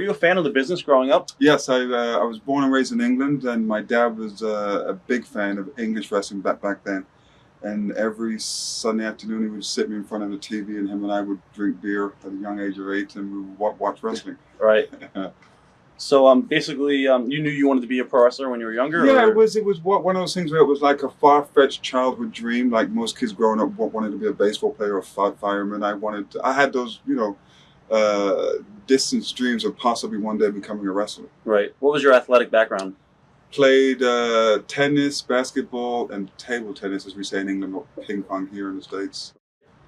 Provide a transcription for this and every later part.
you a fan of the business growing up? Yes, I was born and raised in England, and my dad was a big fan of English wrestling back then. And every Sunday afternoon, he would sit me in front of the TV, and him and I would drink beer at a young age of 8, and we would watch wrestling. Right. So basically, you knew you wanted to be a pro wrestler when you were younger? Yeah, or? it was one of those things where it was like a far-fetched childhood dream. Like most kids growing up wanted to be a baseball player or a fireman. I had those, distant dreams of possibly one day becoming a wrestler. Right. What was your athletic background? Played tennis, basketball, and table tennis, as we say in England, or ping pong here in the States.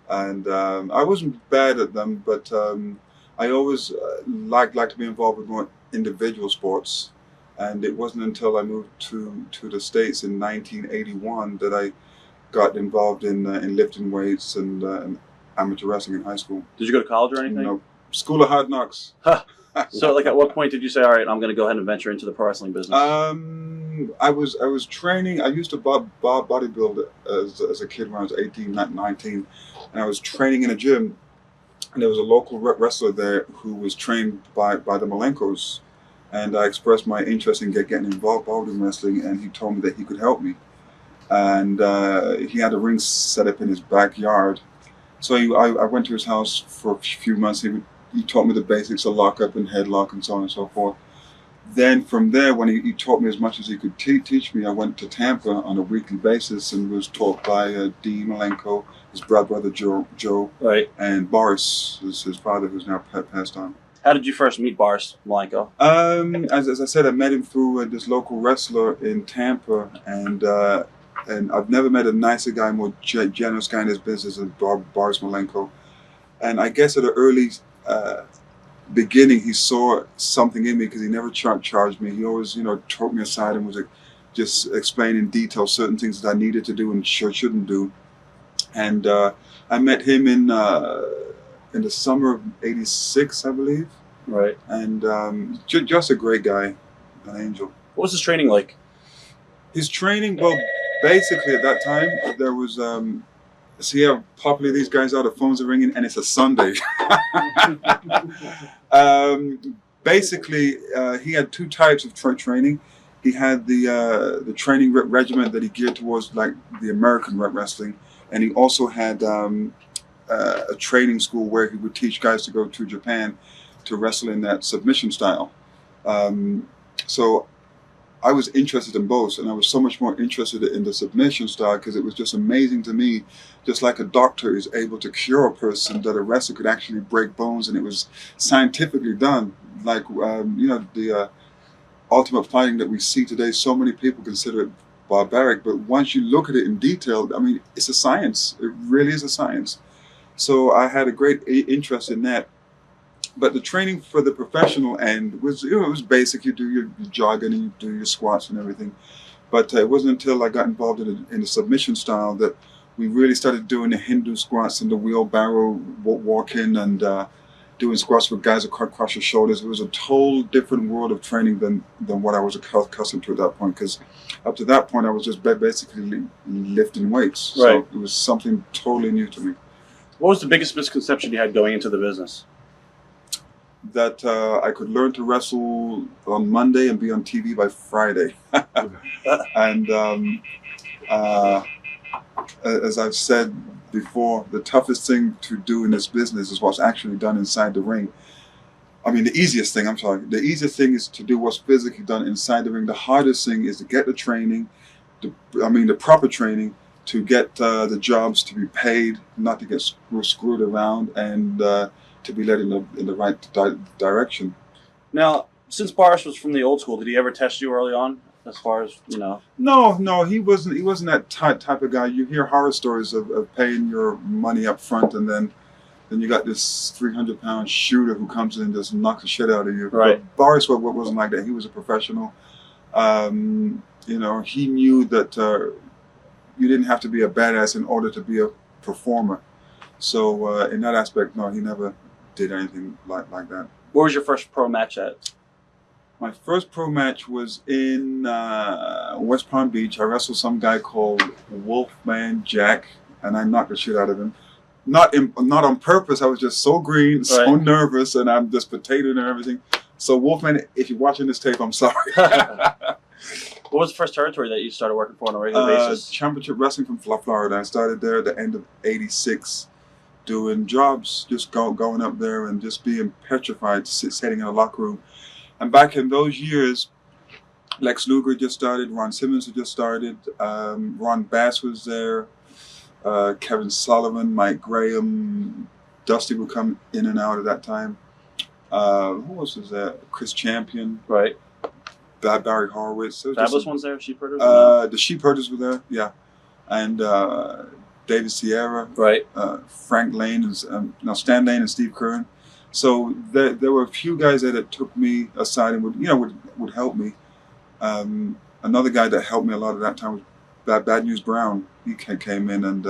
And I wasn't bad at them, but I always liked to be involved with more individual sports. And it wasn't until I moved to the States in 1981 that I got involved in lifting weights and amateur wrestling in high school. Did you go to college or anything? No, School of Hard Knocks. So, like, at what point did you say, "All right, I'm going to go ahead and venture into the pro wrestling business"? I was training. I used to bodybuild as a kid when I was 18, 19, and I was training in a gym. And there was a local wrestler there who was trained by the Malenkos, and I expressed my interest in getting involved in wrestling, and he told me that he could help me. And he had a ring set up in his backyard, so I went to his house for a few months. He taught me the basics of lockup and headlock and so on and so forth. Then from there, when he taught me as much as he could teach me, I went to Tampa on a weekly basis and was taught by Dean Malenko, his brother Joe, right, and Boris, his father, who's now passed on. How did you first meet Boris Malenko? As I said, I met him through this local wrestler in Tampa, and I've never met a nicer guy, more generous guy in his business than Boris Malenko. And I guess at an early beginning, he saw something in me because he never charged me. He always, took me aside and was just explaining in detail certain things that I needed to do and shouldn't do. And I met him in the summer of '86, I believe. Right. And just a great guy, an angel. What was his training like? His training, well, basically at that time there was. See how popular these guys are? The phones are ringing, and it's a Sunday. Basically, he had two types of training. He had the training regimen that he geared towards, like the American wrestling, and he also had a training school where he would teach guys to go to Japan to wrestle in that submission style. So I was interested in both, and I was so much more interested in the submission style because it was just amazing to me, just like a doctor is able to cure a person, that a wrestler could actually break bones, and it was scientifically done. Like, the ultimate fighting that we see today, so many people consider it barbaric, but once you look at it in detail, I mean, it's a science. It really is a science. So I had a great interest in that. But the training for the professional end was, it was basic. You do your jogging and you do your squats and everything. But it wasn't until I got involved in the submission style that we really started doing the Hindu squats and the wheelbarrow walking and doing squats with guys across your shoulders. It was a total different world of training than what I was accustomed to at that point. Because up to that point, I was just basically lifting weights. Right. So it was something totally new to me. What was the biggest misconception you had going into the business? That I could learn to wrestle on Monday and be on TV by Friday. And as I've said before, the toughest thing to do in this business is what's actually done inside the ring. I mean, the easiest thing is to do what's physically done inside the ring. The hardest thing is to get the training, the proper training, to get the jobs to be paid, not to get screwed around, and to be led in the right direction. Now, since Boris was from the old school, did he ever test you early on, as far as, No, he wasn't that type of guy. You hear horror stories of paying your money up front, and then you got this 300-pound shooter who comes in and just knocks the shit out of you. Right. But Boris wasn't like that. He was a professional. He knew that you didn't have to be a badass in order to be a performer. So in that aspect, no, he never did anything like that. Where was your first pro match at? My first pro match was in West Palm Beach. I wrestled some guy called Wolfman Jack, and I knocked the shit out of him. Not on purpose. I was just so green, so nervous, and I'm just potatoing and everything. So Wolfman, if you're watching this tape, I'm sorry. What was the first territory that you started working for on a regular basis? Championship Wrestling from Florida. I started there at the end of '86, doing jobs, just going up there and just being petrified, sitting in a locker room. And back in those years, Lex Luger just started, Ron Simmons had just started, Ron Bass was there, Kevin Sullivan, Mike Graham, Dusty would come in and out at that time. Who else was there? Chris Champion. Right. Barry Horowitz. Fabulous ones there, Sheep Herders? The Sheep Herders were there, yeah. And David Sierra. Right. Frank Lane, Stan Lane and Steve Curran. So there were a few guys that took me aside and would help me. Another guy that helped me a lot at that time was Bad News Brown. He came in and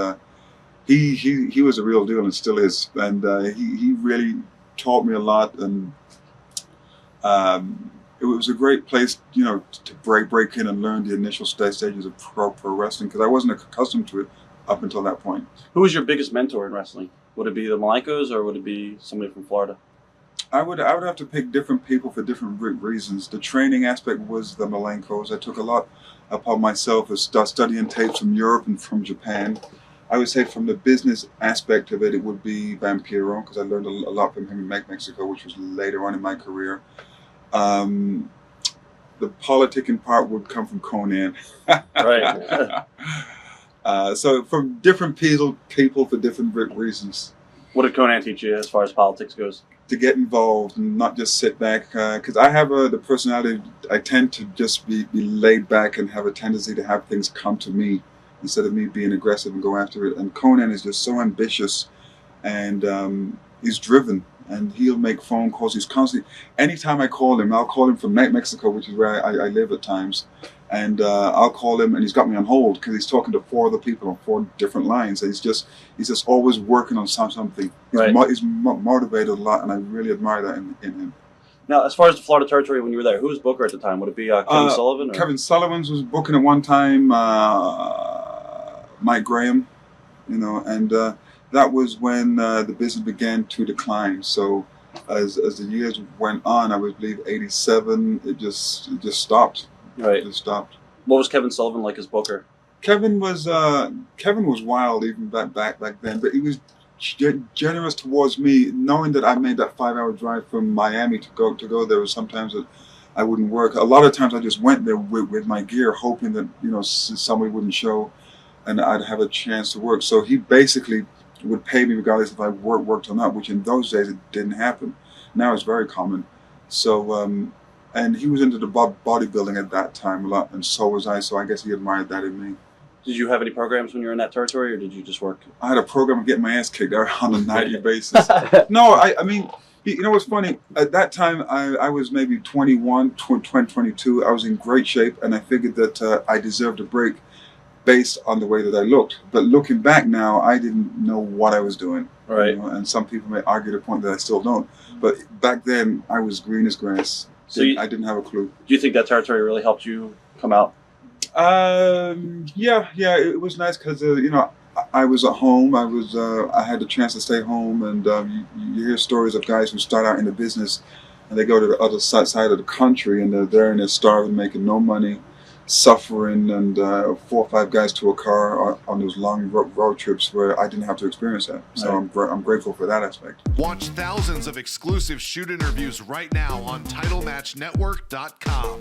he was a real deal and still is. And he really taught me a lot, and it was a great place, to break in and learn the initial stages of pro wrestling, because I wasn't accustomed to it up until that point. Who was your biggest mentor in wrestling? Would it be the Malenkos or would it be somebody from Florida? I would have to pick different people for different reasons. The training aspect was the Malenkos. I took a lot upon myself as studying tapes from Europe and from Japan. I would say from the business aspect of it, it would be Vampiro, because I learned a lot from him in Mexico, which was later on in my career. The politicking part would come from Conan. Right. So from different people for different reasons. What did Conan teach you as far as politics goes? To get involved and not just sit back, because I have the personality, I tend to just be laid back and have a tendency to have things come to me instead of me being aggressive and go after it. And Conan is just so ambitious, and he's driven, and he'll make phone calls. He's constantly, anytime I call him, I'll call him from Mexico, which is where I live at times, and I'll call him, and he's got me on hold because he's talking to 4 other people on 4 different lines. And he's just always working on something. He's motivated a lot, and I really admire that in him. Now, as far as the Florida territory, when you were there, who was booker at the time? Would it be Kevin Sullivan? Or? Kevin Sullivan was booking at one time. Mike Graham, and that was when the business began to decline. So as the years went on, I would believe '87, it just stopped. Right. It just stopped. What was Kevin Sullivan like as booker? Kevin was wild even back then, but he was generous towards me, knowing that I made that 5-hour drive from Miami to go there. Was sometimes that I wouldn't work. A lot of times I just went there with my gear, hoping that somebody wouldn't show, and I'd have a chance to work. So he basically would pay me regardless if I worked or not, which in those days it didn't happen. Now it's very common. So and he was into the bodybuilding at that time a lot, and so was I. So I guess he admired that in me. Did you have any programs when you were in that territory, or did you just work? I had a program of getting my ass kicked on a nightly basis. No, I mean, what's funny? At that time, I was maybe 21, 22. I was in great shape, and I figured that I deserved a break based on the way that I looked. But looking back now, I didn't know what I was doing. Right. And some people may argue the point that I still don't. But back then, I was green as grass. So I didn't have a clue. Do you think that territory really helped you come out? Yeah, it was nice because I was at home. I had the chance to stay home, and you hear stories of guys who start out in the business and they go to the other side of the country, and they're there and they're starving, making no money, suffering, and 4 or 5 guys to a car on those long road trips where I didn't have to experience that. So right. I'm grateful for that aspect. Watch thousands of exclusive shoot interviews right now on TitleMatchNetwork.com.